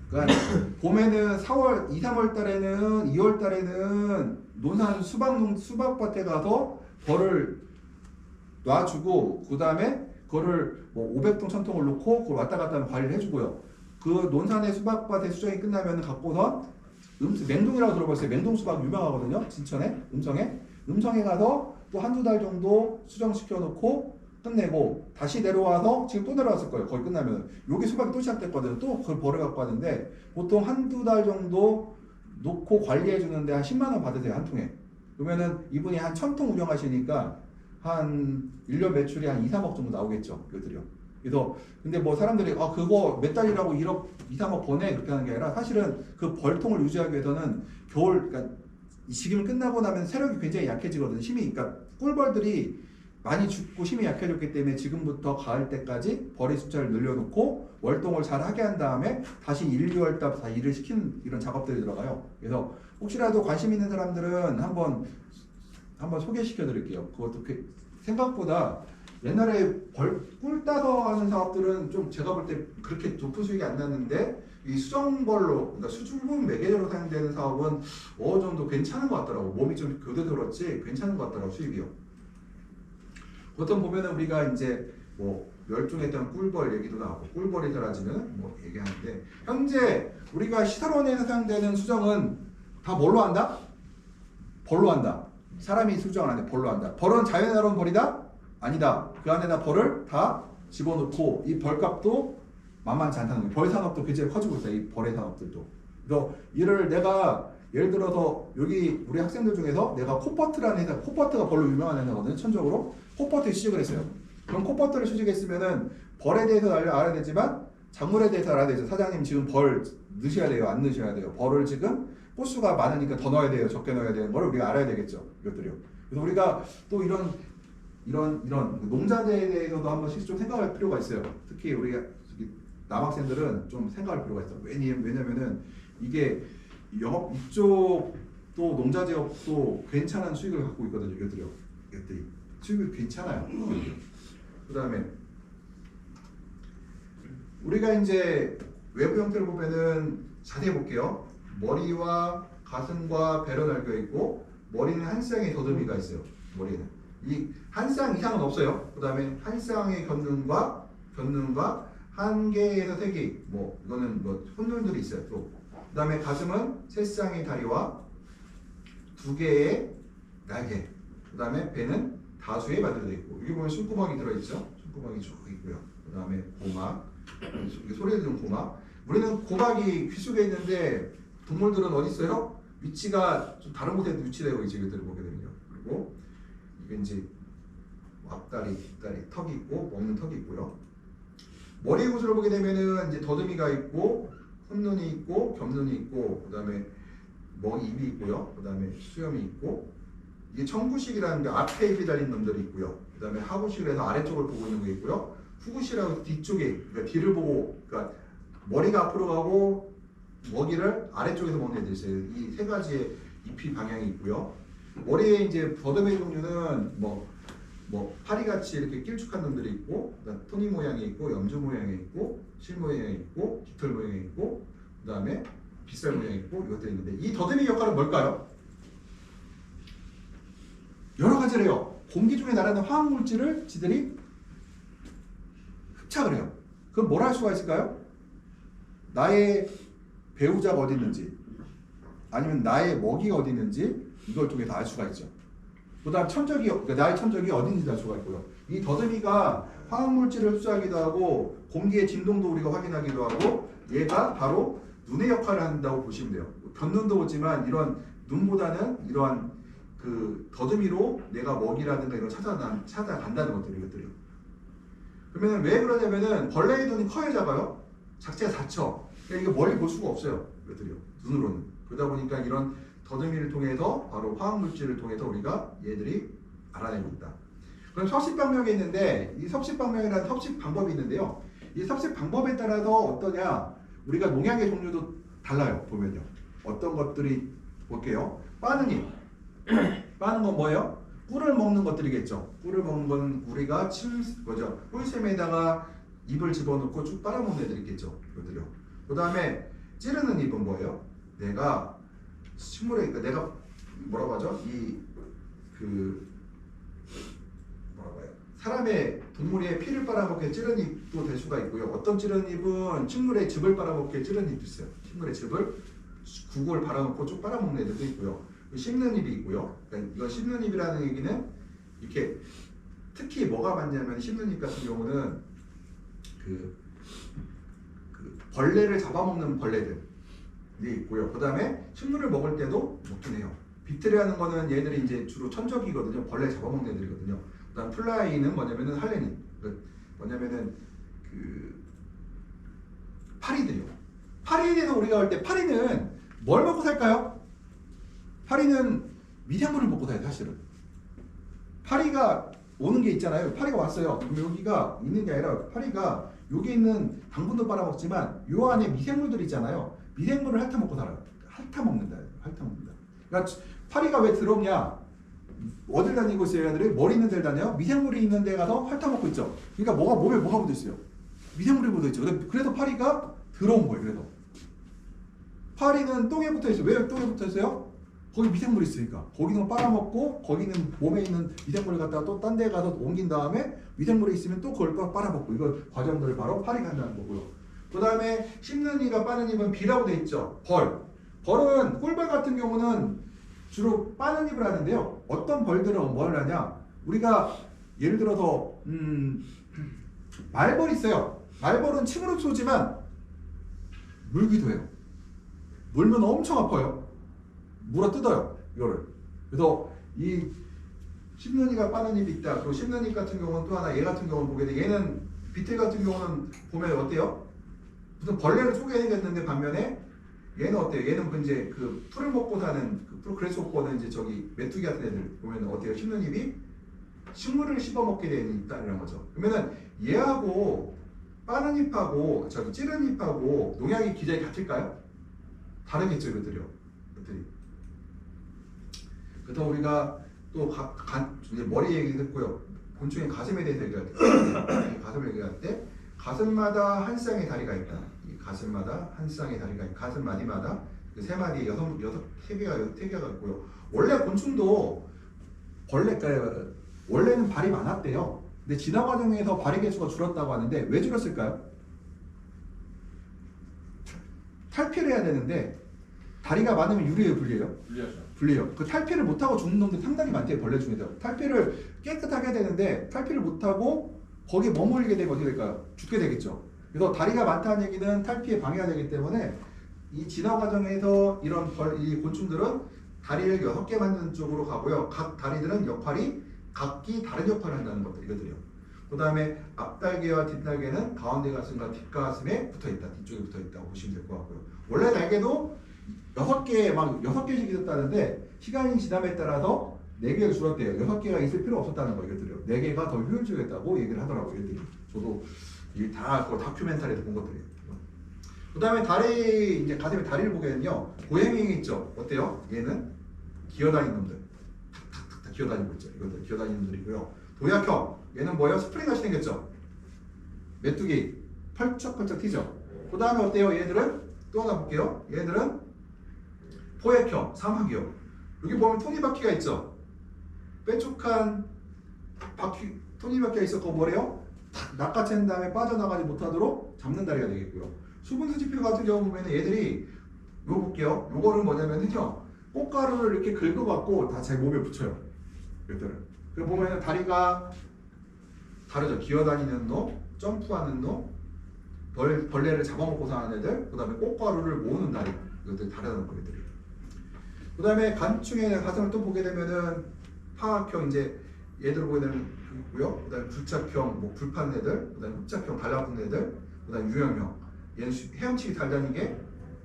그러니까 봄에는 4월, 2, 3월 달에는, 2월 달에는 논산 수박밭에 가서 벌을 놔주고, 그 다음에 그거를 뭐 500통, 1000통을 놓고 그걸 왔다 갔다 하면 관리를 해주고요. 그 논산의 수박밭의 수정이 끝나면 갖고선 맹동이라고 들어봤어요. 맹동 수박 유명하거든요. 진천에, 음성에 가서 또 한두 달 정도 수정시켜 놓고 끝내고 다시 내려와서 지금 또 내려왔을 거예요. 거의 끝나면 여기 수박이 또 시작됐거든요. 또 그걸 벌어 갖고 왔는데 보통 한두 달 정도 놓고 관리해 주는데 한 10만 원 받으세요. 한 통에. 그러면은 이분이 한 1000통 운영하시니까 한 1년 매출이 한 2, 3억 정도 나오겠죠. 이것들이요. 그래서 근데 뭐 사람들이 그거 몇 달이라고 1억, 2, 3억 버네 그렇게 하는 게 아니라, 사실은 그 벌통을 유지하기 위해서는 그러니까 지금 끝나고 나면 세력이 굉장히 약해지거든요. 힘이, 그러니까 꿀벌들이 많이 죽고 힘이 약해졌기 때문에 지금부터 가을 때까지 벌의 숫자를 늘려놓고 월동을 잘 하게 한 다음에 다시 1, 2월 달부터 다 일을 시키는 이런 작업들이 들어가요. 그래서 혹시라도 관심 있는 사람들은 한번 소개시켜 드릴게요. 그것도 생각보다 옛날에 꿀 따서 하는 사업들은 좀 제가 볼 때 그렇게 높은 수익이 안 났는데, 이 수정벌로, 그러니까 수분 매개제로 사용되는 사업은 어느 정도 괜찮은 것 같더라고. 몸이 좀 교대들었지 괜찮은 것 같더라고, 수익이요. 보통 보면은 우리가 이제 뭐 멸종에 대한 꿀벌 얘기도 나오고, 꿀벌이 사라지면 뭐 얘기하는데, 현재 우리가 시설원에서 사용되는 수정은 다 뭘로 한다? 벌로 한다. 사람이 수정을 안 해. 벌로 한다. 벌은 자연에 나온 벌이다? 아니다. 그 안에다 벌을 다 집어넣고, 이 벌값도 만만치 않다는 거예요. 벌 산업도 굉장히 커지고 있어요. 이 벌의 산업들도. 그래서 이를 내가 예를 들어서 여기 우리 학생들 중에서 내가 코퍼트라는 회사, 코퍼트가 벌로 유명한 회사거든요. 천적으로. 코퍼트 취직을 했어요. 그럼 코퍼트를 취직했으면은 벌에 대해서 알아야 되지만 작물에 대해서 알아야 되죠. 사장님 지금 벌 넣으셔야 돼요? 안 넣으셔야 돼요? 벌을 지금 호수가 많으니까 더 넣어야 돼요? 적게 넣어야 되는 걸 우리가 알아야 되겠죠. 이것들이요. 그래서 우리가 또 이런 농자재에 대해서도 한 번씩 좀 생각할 필요가 있어요. 특히 우리가 남학생들은 좀 생각할 필요가 있어요. 왜냐면은 이게 영업 이쪽도 농자재업도 괜찮은 수익을 갖고 있거든요. 이것들이 수익이 괜찮아요. 그 다음에 우리가 이제 외부 형태를 보면은 자세히 볼게요. 머리와 가슴과 배로 나뉘어 있고 머리는 한 쌍의 더듬이가 있어요. 머리는 이 한 쌍 이상은 없어요. 그 다음에 한 쌍의 견눈과 한 개에서 세 개, 뭐 이거는 뭐 혼돈들이 있어요. 또 그 다음에 가슴은 세 쌍의 다리와 두 개의 날개, 그 다음에 배는 다수의 발들도 있고, 여기 보면 숨구멍이 들어있죠. 숨구멍이 쭉 있고요. 그 다음에 고막, 소리 듣는 고막. 우리는 고막이 귀 속에 있는데 동물들은 어디 있어요? 위치가 좀 다른 곳에 위치되고 있죠. 이것들을 보게 되면요. 그리고 이게 이제 앞다리, 뒷다리, 턱이 있고 먹는 턱이 있고요. 머리 구조를 보게 되면은 이제 더듬이가 있고 혼눈이 있고 겹눈이 있고 그 다음에 입이 있고요. 그 다음에 수염이 있고 이게 청구식이라는 게 앞에 입이 달린 놈들이 있고요. 그 다음에 하부식을 해서 아래쪽을 보고 있는 게 있고요. 후구시라고 뒤쪽에 그러니까 뒤를 보고 그러니까 머리가 앞으로 가고 먹이를 아래쪽에서 먹는 애들이 있어요. 이 세 가지의 잎이 방향이 있고요. 머리에 이제 더듬이 종류는 뭐 파리같이 이렇게 길쭉한 놈들이 있고, 그다음 토니 모양이 있고, 염주 모양이 있고, 실 모양이 있고, 깃털 모양이 있고, 그다음에 빗살 모양이 있고 이것들이 있는데 이 더듬이 역할은 뭘까요? 여러 가지래요. 공기 중에 날아가는 화학 물질을 지들이 흡착을 해요. 그럼 뭘 할 수가 있을까요? 나의 배우자가 어디 있는지 아니면 나의 먹이가 어디 있는지 이걸 통해서 알 수가 있죠. 그 다음 천적이, 그러니까 나의 천적이 어딘지 알 수가 있고요. 이 더듬이가 화학물질을 흡수하기도 하고 공기의 진동도 우리가 확인하기도 하고 얘가 바로 눈의 역할을 한다고 보시면 돼요. 견눈도 보지만 이런 눈보다는 이러한 그 더듬이로 내가 먹이라든가 이런 찾아간다는 것들이요. 그러면 왜 그러냐면은 벌레의 눈이 커요, 작아요? 작지가 작죠. 그러니까 이거 멀리 볼 수가 없어요. 이것들이요. 눈으로는. 그러다 보니까 이런 더듬이를 통해서 바로 화학물질을 통해서 우리가 얘들이 알아내고 있다. 그럼 섭식방명이 있는데 이 섭식방명이라는 섭식 방법이 있는데요. 이 섭식 방법에 따라서 어떠냐 우리가 농약의 종류도 달라요. 보면요. 어떤 것들이 볼게요. 빠는 잎. 빠는 건 뭐예요? 꿀을 먹는 것들이겠죠. 꿀을 먹는 건 우리가 꿀샘에다가 잎을 집어넣고 쭉 빨아먹는 애들이 있겠죠. 이것들이요. 그 다음에 찌르는 잎은 뭐예요? 내가 식물에 그러니까 내가 뭐라고 하죠? 뭐라고 해요? 사람의 동물의 피를 빨아먹게 찌른 잎도 될 수가 있고요. 어떤 찌른 잎은 식물의 즙을 빨아먹게 찌른 잎도 있어요. 식물의 즙을 국을 발라놓고 쭉 빨아먹는 애들도 있고요. 씹는 잎이 있고요. 그러니까 이건 씹는 잎이라는 얘기는 이렇게 특히 뭐가 많냐면 씹는 잎 같은 경우는 그 벌레를 잡아먹는 벌레들. 있고요. 그 다음에 식물을 먹을 때도 먹긴 해요. 빅테리아는 거는 얘들이 이제 주로 천적이거든요. 벌레 잡아먹는 애들이거든요. 그 다음 플라이는 뭐냐면은 할레닌. 뭐냐면은 파리들이요. 파리에 대해서 우리가 할 때 파리는 뭘 먹고 살까요? 파리는 미생물을 먹고 살아요, 사실은. 파리가 오는 게 있잖아요. 파리가 왔어요. 그럼 여기가 있는 게 아니라 파리가 여기 있는 당분도 빨아먹지만 요 안에 미생물들이 있잖아요. 미생물을 핥아먹고 살아요. 핥아먹는다. 그러니까 파리가 왜 들어오냐? 어딜 다니고 있어요? 얘들이 머리 있는 데를 다녀요. 미생물이 있는 데 가서 핥아먹고 있죠. 그러니까 몸에 뭐가 묻어 있어요? 미생물이 묻어 있죠. 그래서 파리가 들어온 거예요. 그래서 파리는 똥에 붙어 있어요. 왜 똥에 붙어 있어요? 거기 미생물이 있으니까. 거기는 빨아먹고 거기는 몸에 있는 미생물을 갖다가 또 딴 데 가서 옮긴 다음에 미생물이 있으면 또 그걸 빨아먹고 이거 과정들을 바로 파리가 한다는 거고요. 그 다음에 씹는 이가 빠는 입은 비라고 돼 있죠. 벌은 꿀벌 같은 경우는 주로 빠는 입을 하는데요. 어떤 벌들은 뭘 하냐? 우리가 예를 들어서 말벌 있어요. 말벌은 침으로 쏘지만 물기도 해요. 물면 엄청 아파요. 물어 뜯어요. 이거를. 그래서 이 씹는 이가 빠는 입이 있다. 그리고 씹는 입 같은 경우는 또 하나 얘 같은 경우는 보게 돼. 얘는 비틀 같은 경우는 보면 어때요? 무슨 벌레를 속에 생겼는데 반면에 얘는 어때요? 얘는 이제 그 풀을 먹고 사는 그래서거는 이제 저기 메뚜기 같은 애들 보면 어때요? 씹는 입이 식물을 씹어 먹게 되는 있다는 거죠. 그러면은 얘하고 빠는 잎하고 저기 찌른 잎하고 농약의 기전이 같을까요? 다르겠죠, 이것들이요. 그래서 우리가 또 이제 머리 얘기 듣고요. 곤충의 가슴에 대해서 얘기할 때, 가슴을 얘기할 때 가슴마다 한 쌍의 다리가 있다. 이 가슴마다 한 쌍의 다리가 있다. 가슴 마디마다 그 세 마디 세 개가 있고요. 원래 곤충도 원래는 발이 많았대요. 근데 진화 과정에서 발의 개수가 줄었다고 하는데 왜 줄었을까요? 탈피를 해야 되는데 다리가 많으면 유리해요, 불리해요? 불리해요. 그 탈피를 못하고 죽는 놈들이 상당히 많대요, 벌레 중에서. 탈피를 깨끗하게 해야 되는데 탈피를 못하고 거기에 머물게 되면 어떻게 될까요? 죽게 되겠죠. 그래서 다리가 많다는 얘기는 탈피에 방해가 되기 때문에 이 진화 과정에서 이 곤충들은 다리를 6개 만드는 쪽으로 가고요. 각 다리들은 각기 다른 역할을 한다는 것들, 이것들이요. 그 다음에 앞달개와 뒷달개는 가운데 가슴과 뒷가슴에 붙어있다. 뒤쪽에 붙어있다고 보시면 될 것 같고요. 원래 날개도 6개씩 있었다는데 시간이 지남에 따라서 4개가 줄었대요. 6개가 있을 필요 없었다는 거, 이것들이요. 4개가 더 효율적이었다고 얘기를 하더라고요, 이것들이. 저도 이게 다 다큐멘터리에서 본 것들이에요. 그 다음에 이제 가슴에 다리를 보게 되면요. 고행이 있죠. 어때요? 얘는 기어다니는 놈들. 탁탁탁 기어다니고 있죠. 이것들 기어다니는 놈들이고요. 도약형. 얘는 뭐예요? 스프링 같이 생겼죠. 메뚜기. 펄쩍펄쩍 튀죠. 그 다음에 어때요? 얘들은 또 하나 볼게요. 얘들은 포획형, 사막이요. 여기 보면 톱니바퀴가 있죠. 뾰족한 톱니바퀴가 있어. 그거 뭐래요? 탁 낚아챈 다음에 빠져나가지 못하도록 잡는 다리가 되겠고요. 수분수지표 같은 경우 보면 얘들이 요거 볼게요. 요거는 뭐냐면요, 꽃가루를 이렇게 긁어갖고 다 제 몸에 붙여요. 얘들은. 그리고 보면 다리가 다르죠. 기어다니는 놈, 점프하는 놈, 벌레를 잡아먹고 사는 애들, 그 다음에 꽃가루를 모으는 다리, 이것들이 다르다는 거들이. 그 다음에 간충의 가슴을 또 보게 되면은 파악형, 이제 얘들 보게 되면 있고요. 그 다음에 굴착형, 불판 애들, 그 다음에 흡착형, 달라붙는 애들, 그 다음에 유형형. 얘는 헤엄치기 달다니게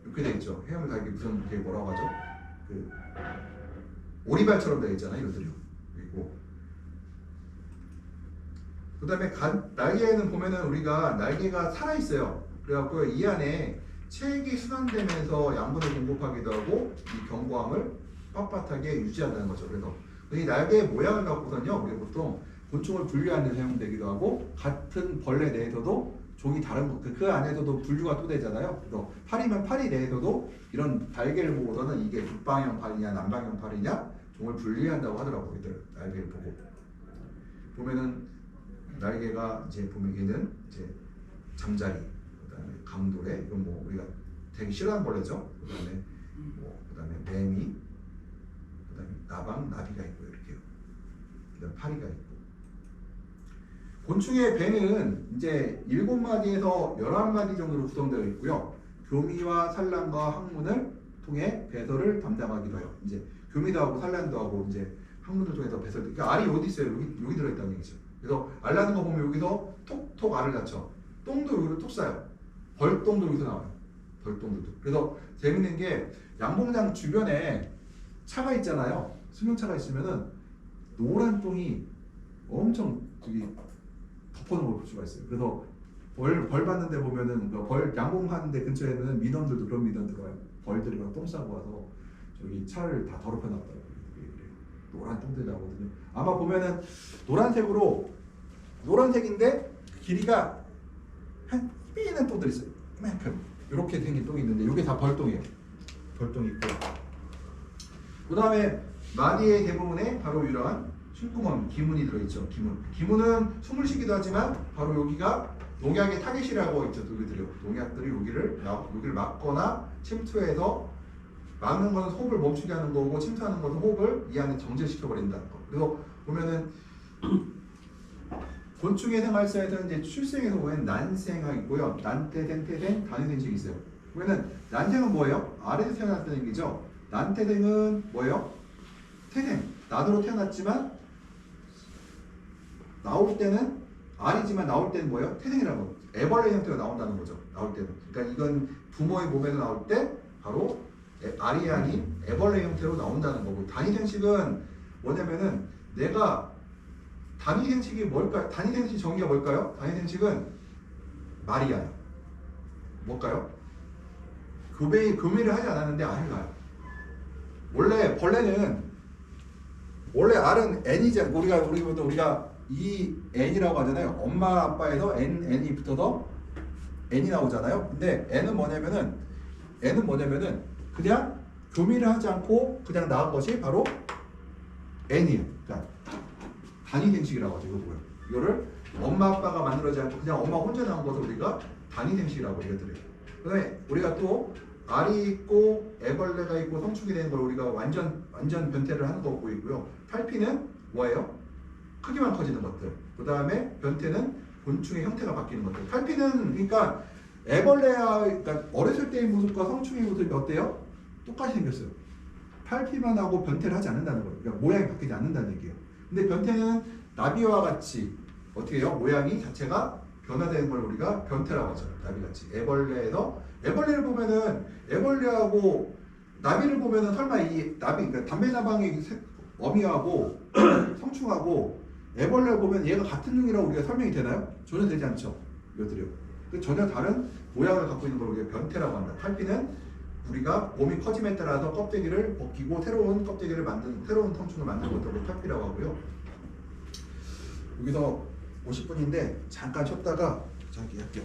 이렇게 돼 있죠. 헤엄을 달기 무슨 그게 뭐라고 하죠? 그 오리발처럼 되어 있잖아요, 이것들이요. 그리고 그다음에 날개에는 보면은 우리가 날개가 살아 있어요. 그래갖고 이 안에 체액이 순환되면서 양분을 공급하기도 하고 이 견고함을 빳빳하게 유지한다는 거죠. 그래서 이 날개의 모양을 갖고서는요, 우리가 보통 곤충을 분류하는 데 사용되기도 하고, 같은 벌레 내에서도 종이 다른 거, 그 안에서도 분류가 또 되잖아요. 그래서 파리면 파리 내에서도 이런 날개를 보고서는 이게 북방형 파리냐 남방형 파리냐 종을 분리한다고 하더라고요. 이들 날개를 보고 보면은 날개가 이제 보면 얘는 이제 잠자리, 그다음에 강도래, 이건 뭐 우리가 되게 싫어하는 벌레죠. 그다음에 매미, 그다음에 나방, 나비가 있고 이렇게요. 그다음 파리가 있고. 곤충의 배는 이제 7마디에서 11마디 정도로 구성되어 있고요. 교미와 산란과 항문을 통해 배설을 담당하기도 해요. 이제 교미도 하고 산란도 하고 이제 항문을 통해서 배설. 그러니까 알이 어디 있어요? 여기 들어있다는 얘기죠. 그래서 알 나는 거 보면 여기서 톡톡 알을 낳죠. 똥도 여기로 톡 싸요. 벌똥도 여기서 나와요. 벌똥도. 그래서 재밌는 게 양봉장 주변에 차가 있잖아요. 수명차가 있으면은 노란 똥이 엄청 덮어놓은 걸 볼 수가 있어요. 그래서 벌 받는 데 보면은 양봉하는 데 근처에는 민원들도 그런 민원 들어와요. 벌들이 막 똥 싸고 와서 저기 차를 다 더럽혀 놨더라고요. 노란 똥들이 나오거든요. 아마 보면은 노란색인데 길이가 한 삐는 똥들 있어요. 이만큼 이렇게 생긴 똥이 있는데 이게 다 벌똥이에요. 벌똥이 있고, 그 다음에 마디의 대부분에 바로 이러한 숨구멍, 기문이 들어있죠. 기문은 숨을 쉬기도 하지만 바로 여기가 농약의 타겟이라고 있죠. 농약들이 여기를 막거나 침투해서, 막는 것은 호흡을 멈추게 하는 거고 침투하는 것은 호흡을 이 안에 정지시켜 버린다는 거. 그래서 보면은 곤충의 생활사에서는 이제 출생에서 보면 난생아 있고요. 난태생, 태생, 단위생식이 있어요. 그러면은 난생은 뭐예요? 아래에서 태어났다는 얘기죠. 난태생은 뭐예요? 태생, 난으로 태어났지만 나올 때는 알이지만 나올 때는 뭐예요? 태생이라고. 애벌레 형태로 나온다는 거죠. 나올 때는. 그러니까 이건 부모의 몸에서 나올 때 바로 알이 아닌 애벌레 형태로 나온다는 거고, 단위생식은 뭐냐면은 내가 단위생식이 뭘까요? 단위생식 정의가 뭘까요? 단위생식은 말이야. 뭘까요? 교미를 하지 않았는데 알을 낳아요. 원래 알은 N이잖아요. 우리가 이 n이라고 하잖아요. 엄마 아빠에서 n이 붙어서 n이 나오잖아요. 근데 n은 뭐냐면은 그냥 교미를 하지 않고 그냥 나온 것이 바로 n이에요. 그러니까 단위 생식이라고 하죠. 이거 뭐예요? 이거를 엄마 아빠가 만들어지 않고 그냥 엄마 혼자 나온 것을 우리가 단위 생식이라고 얘기해드려요. 그다음에 우리가 또 알이 있고 애벌레가 있고 성충이 되는 걸 우리가 완전 변태를 하는 거 보이고요. 탈피는 뭐예요? 크기만 커지는 것들. 그 다음에 변태는 곤충의 형태가 바뀌는 것들. 탈피는 그러니까 애벌레야, 그러니까 어렸을 때의 모습과 성충의 모습이 어때요? 똑같이 생겼어요. 탈피만 하고 변태를 하지 않는다는 거예요. 그러니까 모양이 바뀌지 않는다는 얘기예요. 근데 변태는 나비와 같이 어떻게 해요? 모양이 자체가 변화되는 걸 우리가 변태라고 하죠. 나비같이. 애벌레를 보면은 애벌레하고 나비를 보면은 설마 이 나비, 그러니까 담배나방의 어미하고 성충하고 애벌레를 보면 얘가 같은 종이라고 우리가 설명이 되나요? 전혀 되지 않죠. 이것들이요. 전혀 다른 모양을 갖고 있는 걸 우리가 변태라고 한다. 탈피는 우리가 몸이 커짐에 따라서 껍데기를 벗기고 새로운 껍데기를 만드는, 새로운 성충을 만드는 것을 탈피라고 하고요. 여기서 50분인데 잠깐 쉬었다가 저기 할게요.